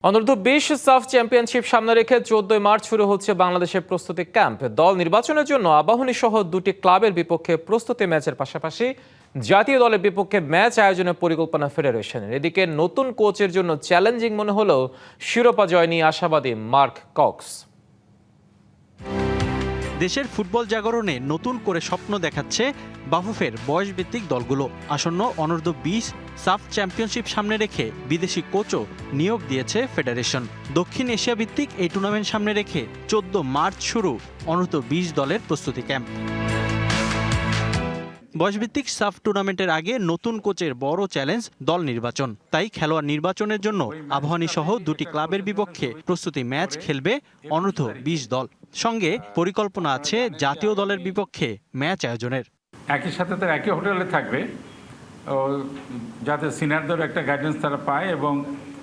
অনূর্ধ্ব-20 সাফ চ্যাম্পিয়নশিপ সামনে রেখে 14 মার্চ শুরু হচ্ছে বাংলাদেশের প্রস্তুতি ক্যাম্প। দল নির্বাচনের জন্য আবাহনী সহ দুটি ক্লাবের বিপক্ষে প্রস্তুতি ম্যাচের পাশাপাশি জাতীয় দলের বিপক্ষে ম্যাচ আয়োজনের পরিকল্পনা ফেডারেশনের। এদিকে নতুন কোচের জন্য চ্যালেঞ্জিং মনে হলেও শিরোপা জয় নিয়ে আশাবাদী মার্ক কক্স। দেশের ফুটবল জাগরণে নতুন করে স্বপ্ন দেখাচ্ছে বাফুফের বয়সভিত্তিক দলগুলো। আসন্ন অনূর্ধ্ব-20 সাফ চ্যাম্পিয়নশিপ সামনে রেখে বিদেশি কোচও নিয়োগ দিয়েছে ফেডারেশন। দক্ষিণ এশিয়া ভিত্তিক এই টুর্নামেন্ট সামনে রেখে 14 মার্চ শুরু অনূর্ধ্ব-20 দলের প্রস্তুতি ক্যাম্প। বয়সভিত্তিক সাফ টুর্নামেন্টের আগে নতুন কোচের বড় চ্যালেঞ্জ দল নির্বাচন। তাই খেলোয়াড় নির্বাচনের জন্য আবাহনী সহ দুটি ক্লাবের বিপক্ষে প্রস্তুতি ম্যাচ খেলবে অনূর্ধ্ব-20 দল। সঙ্গে পরিকল্পনা আছে জাতীয় দলের বিপক্ষে ম্যাচ আয়োজনের। একই সাথে তারা একই হোটেলে থাকবে, যাতে সিনিয়রদের একটা গাইডেন্স তারা পায়, এবং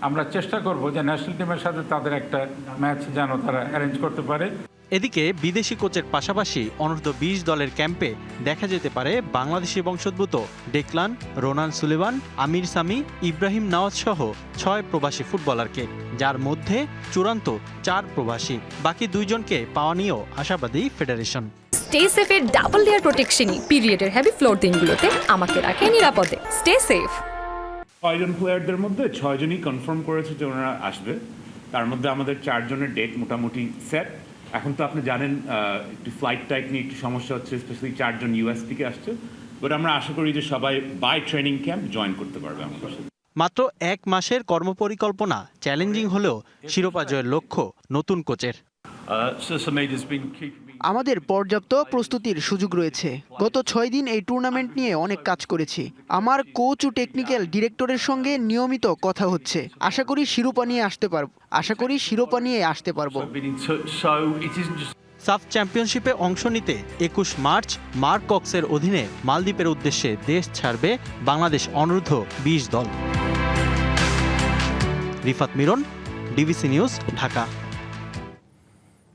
আমরা চেষ্টা করব যে ন্যাশনাল টিমের সাথে তাদের একটা ম্যাচ যেন তারা অ্যারেঞ্জ করতে পারে। এদিকে বিদেশি কোচের পাশাপাশি অনূর্ধ্ব-20 দলের ক্যাম্পে দেখা যেতে পারে বাংলাদেশি বংশোদ্ভূত ডেকলান, রোনান সুলেমান, আমির সামি, ইব্রাহিম নওয়াজ সহ 6 প্রবাসী ফুটবলারকে, যার মধ্যে চূড়ান্ত 4 প্রবাসী। বাকি 2 জনকে পাওয়া নিয়েও আশাবাদী ফেডারেশন। স্টে সেফের ডাবল লেয়ার প্রোটেকশনই পিরিয়ডের হেভি ফ্লোর দিনগুলোতে আমাকে রাখে নিরাপদে। Stay safe. 6 জন প্লেয়ারদের মধ্যে 6 জনই কনফার্ম করেছে যে ওনারা আসবে। তার মধ্যে আমাদের 4 জনের ডেট মোটামুটি সেট। এখন তো আপনি জানেন একটু ফ্লাইট টাইপ নিয়ে একটু সমস্যা হচ্ছে, স্পেশালি 4 জন ইউএস থেকে আসছে। বাট আমরা আশা করি যে সবাই বাই ট্রেনিং ক্যাম্প জয়েন করতে পারবে আমাদের সাথে। মাত্র 1 মাসের কর্মপরিকল্পনা চ্যালেঞ্জিং হলেও শিরোপা জয়ের লক্ষ্য নতুন কোচের। আমাদের পর্যাপ্ত প্রস্তুতির সুযোগ রয়েছে। গত 6 দিন এই টুর্নামেন্ট নিয়ে অনেক কাজ করেছি। আমার কোচ ও টেকনিক্যাল ডিরেক্টরের সঙ্গে নিয়মিত কথা হচ্ছে। আশা করি শিরোপা নিয়ে আসতে পারবো। সাফ চ্যাম্পিয়নশিপে অংশ নিতে 21 মার্চ মার্ক কক্সের অধীনে মালদ্বীপের উদ্দেশ্যে দেশ ছাড়বে বাংলাদেশ অনূর্ধ্ব-20 দল। Rifat Miran, DBC news, Dhaka.